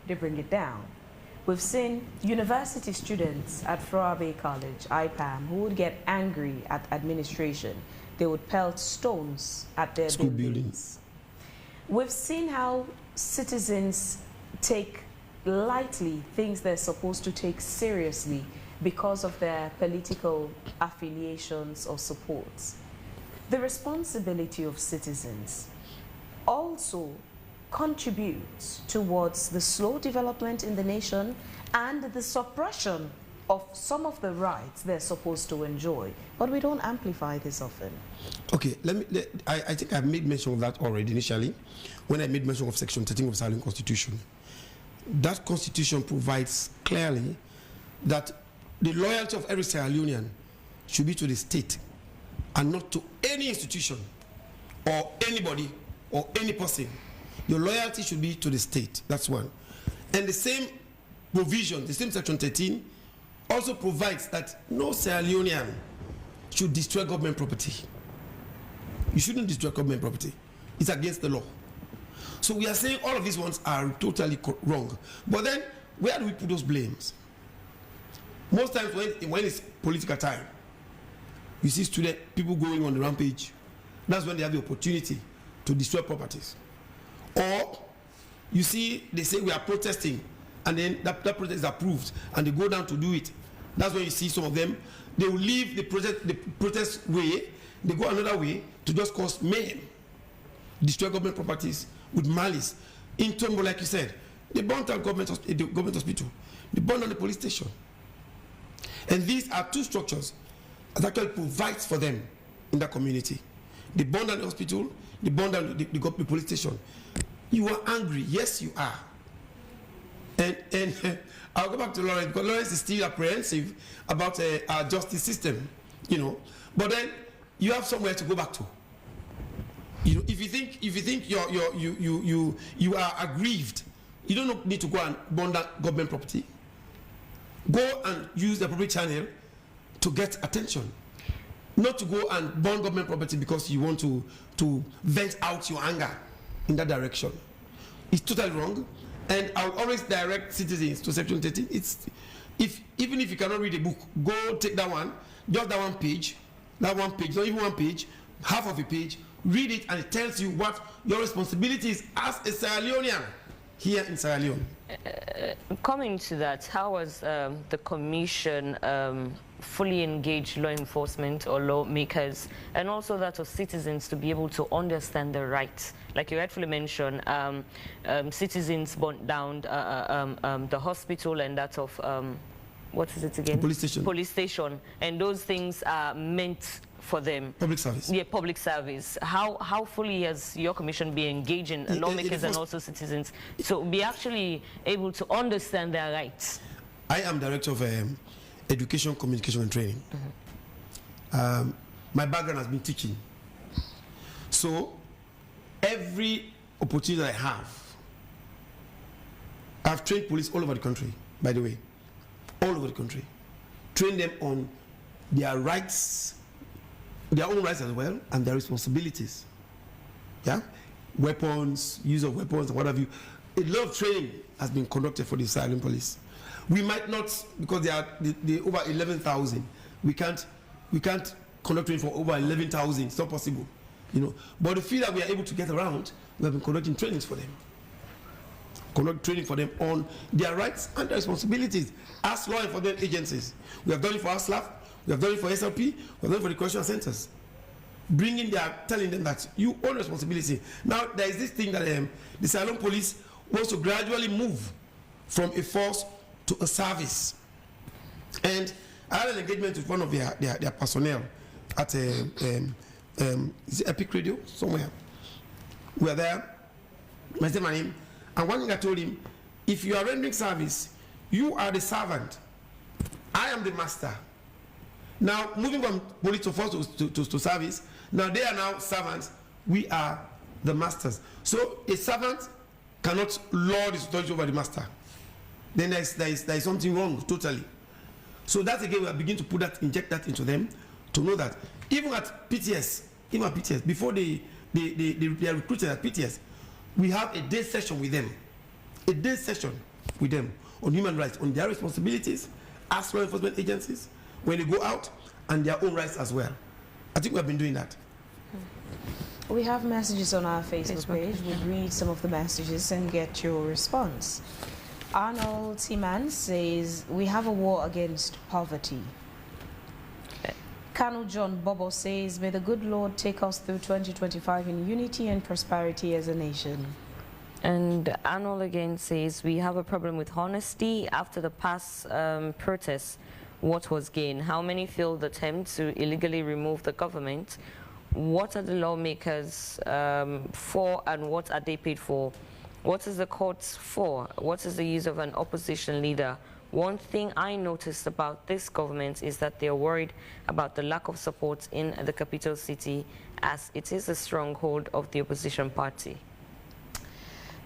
they bring it down. We've seen university students at Flora Bay College, IPAM, who would get angry at administration. They would pelt stones at their school buildings. We've seen how citizens take lightly things they're supposed to take seriously. because of their political affiliations or supports. The responsibility of citizens also contributes towards the slow development in the nation and the suppression of some of the rights they're supposed to enjoy. But we don't amplify this often. Okay, I think I made mention of that already initially when I made mention of Section 13 of the Sierra Leone Constitution. That constitution provides clearly that the loyalty of every Sierra Leonean should be to the state and not to any institution or anybody or any person. Your loyalty should be to the state. That's one. And the same provision, the same Section 13, also provides that no Sierra Leonean should destroy government property. You shouldn't destroy government property. It's against the law. So we are saying all of these ones are totally wrong. But then, where do we put those blames? Most times when it's political time, you see people going on the rampage. That's when they have the opportunity to destroy properties. Or you see, they say we are protesting, and then that protest is approved, and they go down to do it. That's when you see some of them, they will leave the protest way, they go another way to just cause mayhem, destroy government properties with malice. In Tombo, like you said, they burned down the government hospital, they burned down the police station. And these are two structures that actually provides for them in that community. They burned down the hospital, they burned down the police station. You are angry, yes you are. And I'll go back to Lawrence, because Lawrence is still apprehensive about our justice system, you know. But then you have somewhere to go back to. You know, if you think you are aggrieved, you don't need to go and burn that government property. Go and use the appropriate channel to get attention. Not to go and burn government property because you want to vent out your anger in that direction. It's totally wrong. And I'll always direct citizens to Section 13. Even if you cannot read a book, go take that one, just that one page, not even one page, half of a page, read it, and it tells you what your responsibility is as a Sierra Leonean here in Sierra Leone. Coming to that, how was the Commission fully engaged law enforcement or lawmakers, and also that of citizens to be able to understand their rights? Like you rightfully mentioned, citizens burnt down the hospital and that of, what is it again? Police station. Police station. And those things are meant for them. Public service. Yeah, public service. How fully has your commission been engaging lawmakers and also citizens to be actually able to understand their rights? I am director of education, communication, and training. My background has been teaching. So every opportunity that I have, I've trained police all over the country, by the way, all over the country. Train them on their rights, their own rights as well, and their responsibilities. Yeah? Weapons, use of weapons, and what have you. A lot of training has been conducted for the Sierra Leone police. We might not, because they are over 11,000. We can't conduct training for over 11,000. It's not possible, you know. But the feel that we are able to get around, we have been conducting trainings for them. Conduct training for them on their rights and their responsibilities as law enforcement agencies. We have done it for ASLAF, we have done it for SLP, we have done it for the correctional centers. Telling them that you own responsibility. Now there is this thing that the Sierra Leone police wants to gradually move from a force to a service. And I had an engagement with one of their personnel at is it Epic Radio somewhere. We were there, I said my name, and one thing I told him, if you are rendering service, you are the servant. I am the master. Now, moving from police to force to service, now they are now servants, we are the masters. So a servant cannot lord his authority over the master. Then there is something wrong totally. So that's again we are beginning to inject that into them to know that even at PTS, before they are recruited at PTS, we have a day session with them. A day session with them on human rights, on their responsibilities as law enforcement agencies when they go out, and their own rights as well. I think we have been doing that. We have messages on our Facebook page. We'll read some of the messages and get your response. Arnold Timan says, we have a war against poverty. Kanu John Bobo says, may the good Lord take us through 2025 in unity and prosperity as a nation. And Arnold again says, we have a problem with honesty. After the past protests, what was gained? How many failed attempts to illegally remove the government? What are the lawmakers for, and what are they paid for? What is the courts for? What is the use of an opposition leader? One thing I noticed about this government is that they're worried about the lack of support in the capital city, as it is a stronghold of the opposition party.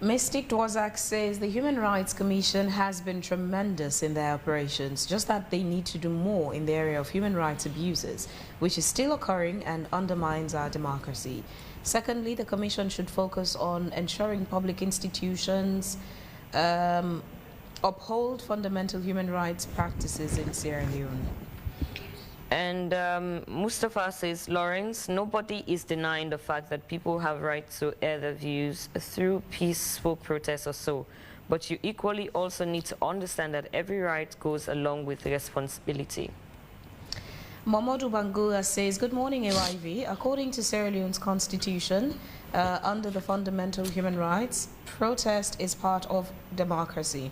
Mystic Dwazak says the Human Rights Commission has been tremendous in their operations, just that they need to do more in the area of human rights abuses, which is still occurring and undermines our democracy. Secondly, the Commission should focus on ensuring public institutions uphold fundamental human rights practices in Sierra Leone. And Mustafa says, Lawrence, nobody is denying the fact that people have rights to air their views through peaceful protests or so. But you equally also need to understand that every right goes along with responsibility. Momodu Bangura says, good morning, AYV. According to Sierra Leone's constitution, under the fundamental human rights, protest is part of democracy.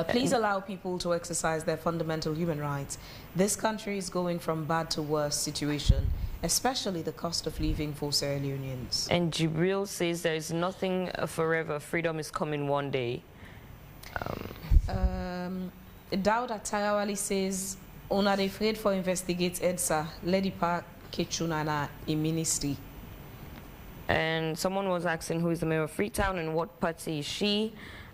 Please allow people to exercise their fundamental human rights. This country is going from bad to worse situation, especially the cost of living for Sierra Leoneans. And Jibril says there is nothing forever. Freedom is coming one day. Dauda Tarawali says, Una de afraid for investigate EDSA, Ledipa Kechunana in ministry. And someone was asking who is the mayor of Freetown and what party is she.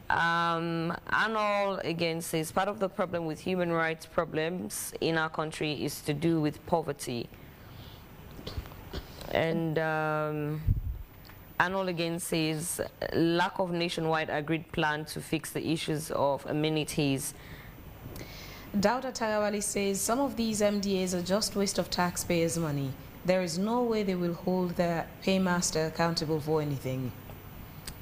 Arnold again says part of the problem with human rights problems in our country is to do with poverty. And Arnold again says lack of nationwide agreed plan to fix the issues of amenities. Dauda Tarawali says some of these MDAs are just waste of taxpayers' money. There is no way they will hold their paymaster accountable for anything.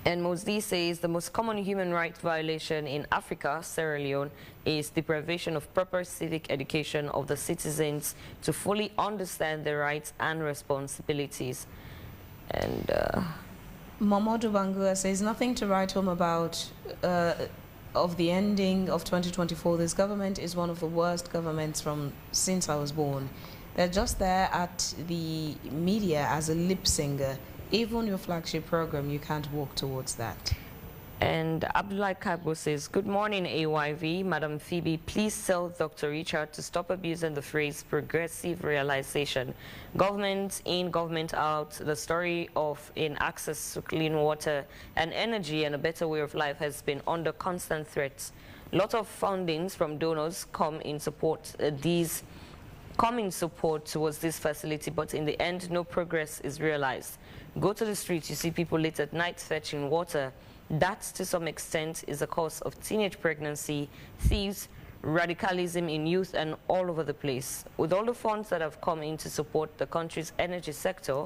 And Mosdi says the most common human rights violation in Africa, Sierra Leone, is deprivation of proper civic education of the citizens to fully understand their rights and responsibilities. And Mamadou Bangura says nothing to write home about of the ending of 2024. This government is one of the worst governments since I was born. They're just there at the media as a lip singer. Even your flagship program, you can't walk towards that. And Abdullah Kabo says, good morning, AYV. Madam Phoebe, please tell Dr. Richard to stop abusing the phrase progressive realization. Government in, government out, the story of in access to clean water and energy and a better way of life has been under constant threat. A lot of fundings from donors come in support towards this facility, but in the end, no progress is realized. Go to the streets, you see people late at night fetching water. That, to some extent, is a cause of teenage pregnancy, thieves, radicalism in youth, and all over the place. With all the funds that have come in to support the country's energy sector,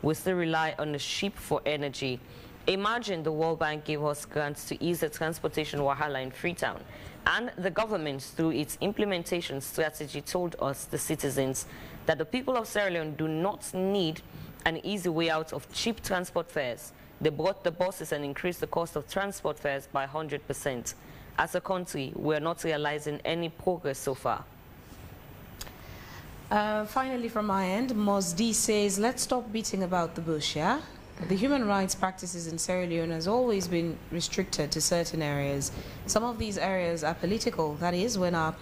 we still rely on the ship for energy. Imagine the World Bank gave us grants to ease the transportation wahala in Freetown, and the government, through its implementation strategy, told us, the citizens, that the people of Sierra Leone do not need an easy way out of cheap transport fares. They bought the buses and increased the cost of transport fares by 100%. As a country, we're not realizing any progress so far. Finally, from my end, Mosdi says, let's stop beating about the bush, yeah? The human rights practices in Sierra Leone has always been restricted to certain areas. Some of these areas are political. That is, when our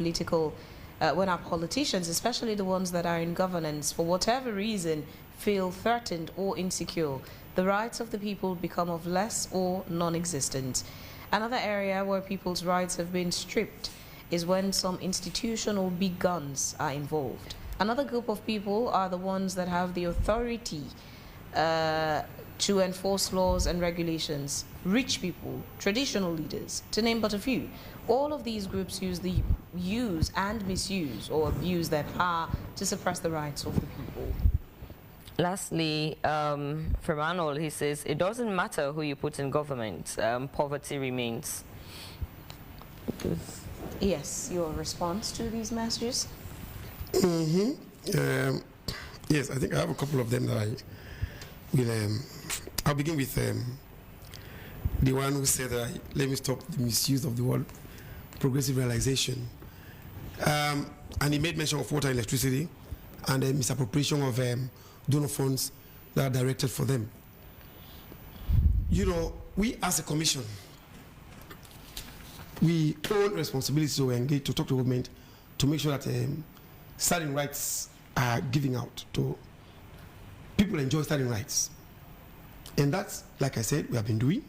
politicians, especially the ones that are in governance, for whatever reason, feel threatened or insecure, the rights of the people become of less or non-existent. Another area where people's rights have been stripped is when some institution or big guns are involved. Another group of people are the ones that have the authority to enforce laws and regulations. Rich people, traditional leaders, to name but a few. All of these groups use and misuse or abuse their power to suppress the rights of the people. Lastly, from Arnold, he says, it doesn't matter who you put in government, poverty remains. Yes, your response to these messages? Yes, I think I have a couple of them that I will. I'll begin with the one who said, let me stop the misuse of the word progressive realization. And he made mention of water and electricity and the misappropriation of donor funds that are directed for them. You know, we as a commission, we own responsibility to engage, to talk to government, to make sure that starting rights are giving out to people enjoy starting rights. And that's, like I said, we have been doing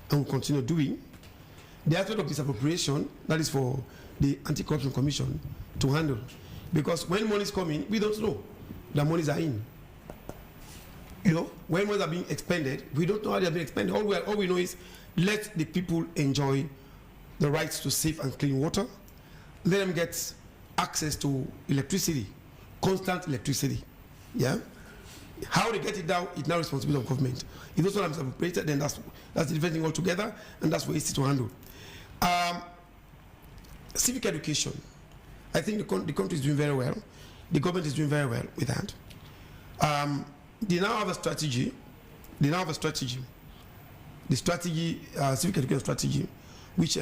and will continue doing. The aspect of misappropriation, that is for the Anti-Corruption Commission to handle. Because when monies come in, we don't know that monies are in. You know, when monies are being expended, we don't know how they are being expended. All we know is let the people enjoy the rights to safe and clean water. Let them get access to electricity, constant electricity. Yeah? How they get it down is now responsibility of government. If those are misappropriated, then that's the different thing altogether, and that's what it's to handle. Civic education. I think the country is doing very well. The government is doing very well with that. They now have a strategy. The strategy, civic education strategy, which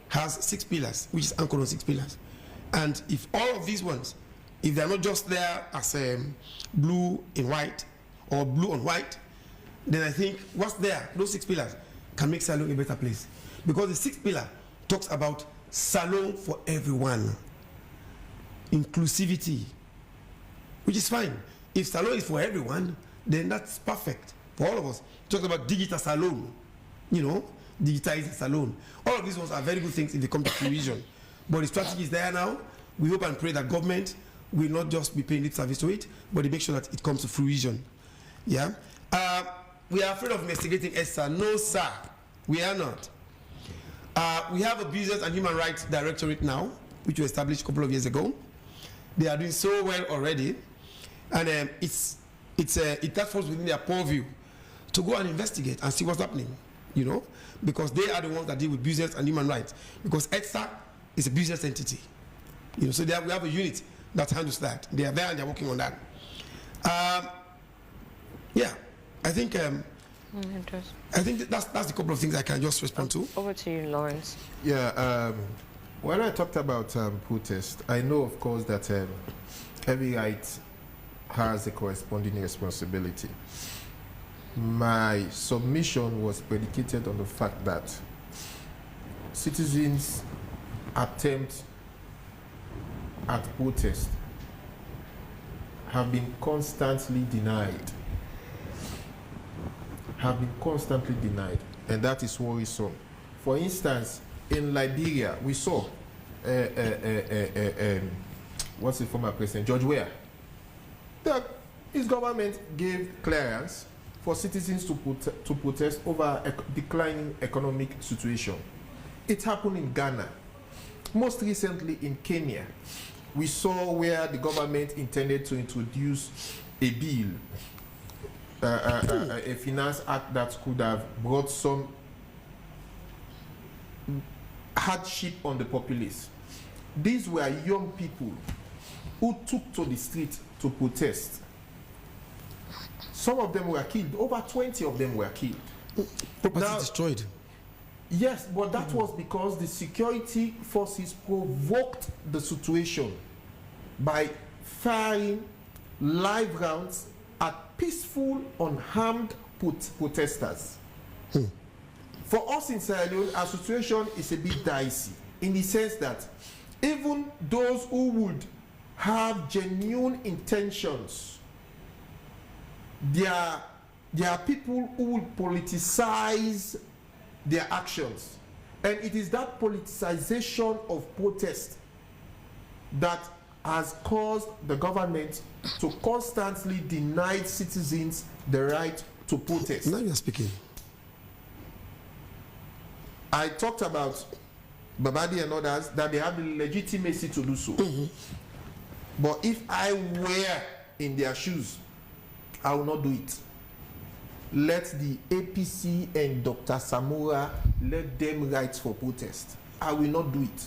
has 6 pillars, which is anchored on 6 pillars. And if all of these ones, if they're not just there as blue in white or blue on white, then I think what's there, those 6 pillars, can make Salone a better place. Because the 6th pillar talks about Salone for everyone, inclusivity, which is fine. If Salone is for everyone, then that's perfect for all of us. It talks about digital Salone, you know, digitize Salone. All of these ones are very good things if they come to fruition. But the strategy is there now. We hope and pray that government will not just be paying lip service to it, but they make sure that it comes to fruition. Yeah. We are afraid of investigating ESSA. No, sir, we are not. We have a Business and Human Rights Directorate now, which we established a couple of years ago. They are doing so well already, and that falls within their purview to go and investigate and see what's happening. You know, because they are the ones that deal with business and human rights. Because ESSA is a business entity. You know, so we have a unit that handles that. They are there and they're working on that. Yeah, I think that's the couple of things I can just respond to. Over to you, Lawrence. Yeah, when I talked about protest, I know, of course, that every right has a corresponding responsibility. My submission was predicated on the fact that citizens' attempt at protest have been constantly denied. And that is worrisome. For instance, in Liberia, we saw what's the former president, George Weah, that his government gave clearance for citizens to protest over a declining economic situation. It happened in Ghana. Most recently in Kenya, we saw where the government intended to introduce a bill, a finance act that could have brought some hardship on the populace. These were young people who took to the street to protest. Some of them were killed. Over 20 of them were killed. Property destroyed. Yes, but that was because the security forces provoked the situation by firing live rounds at peaceful, unharmed protesters. For us in Sierra Leone, our situation is a bit dicey in the sense that even those who would have genuine intentions, there are people who will politicize their actions. And it is that politicization of protest that has caused the government to constantly deny citizens the right to protest. Now you're speaking. I talked about Babadi and others that they have the legitimacy to do so. But if I were in their shoes, I will not do it. Let the APC and Dr. Samora, let them write for protest. I will not do it.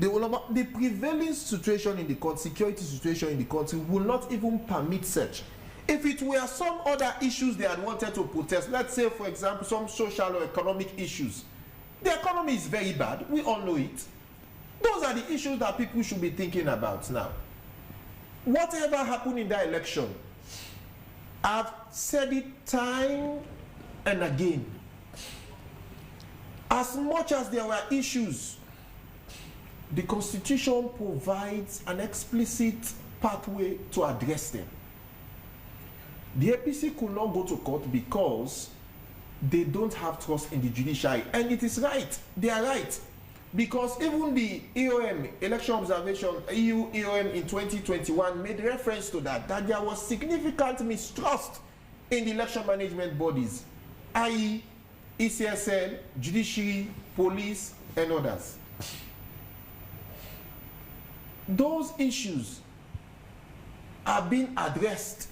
The prevailing situation in the country, security situation in the country, will not even permit such. If it were some other issues they had wanted to protest, let's say, for example, some social or economic issues, the economy is very bad. We all know it. Those are the issues that people should be thinking about now. Whatever happened in that election, I've said it time and again. As much as there were issues, the Constitution provides an explicit pathway to address them. The APC could not go to court because they don't have trust in the judiciary. And it is right. They are right. Because even the EOM, Election Observation, EU EOM in 2021 made reference to that there was significant mistrust in the election management bodies, i.e. ECSL, judiciary, police, and others. Those issues are being addressed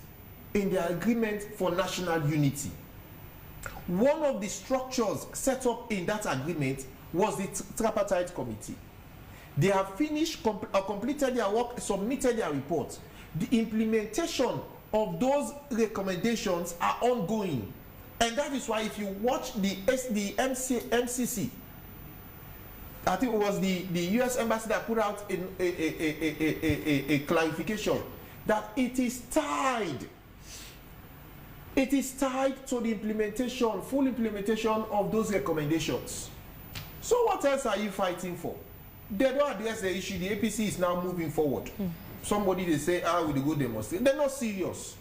in the agreement for national unity. One of the structures set up in that agreement was the tripartite committee. They have finished, completed their work, submitted their report. The implementation of those recommendations are ongoing. And that is why if you watch the MCC, I think it was the US Embassy that put out a clarification that it is tied. It is tied to the implementation, full implementation of those recommendations. So what else are you fighting for? They don't address the issue. The APC is now moving forward. Somebody they say, will go demonstrate. They're not serious.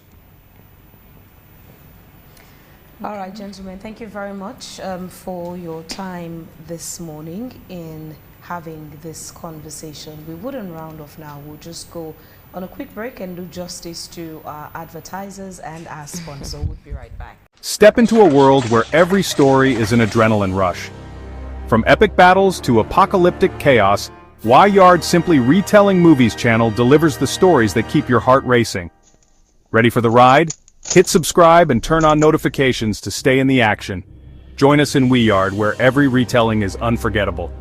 All right, gentlemen, thank you very much for your time this morning in having this conversation. We wouldn't round off now. We'll just go on a quick break and do justice to our advertisers and our sponsor. We'll be right back. Step into a world where every story is an adrenaline rush. From epic battles to apocalyptic chaos, Yard Simply Retelling Movies channel delivers the stories that keep your heart racing. Ready for the ride? Hit subscribe and turn on notifications to stay in the action. Join us in Yard, where every retelling is unforgettable.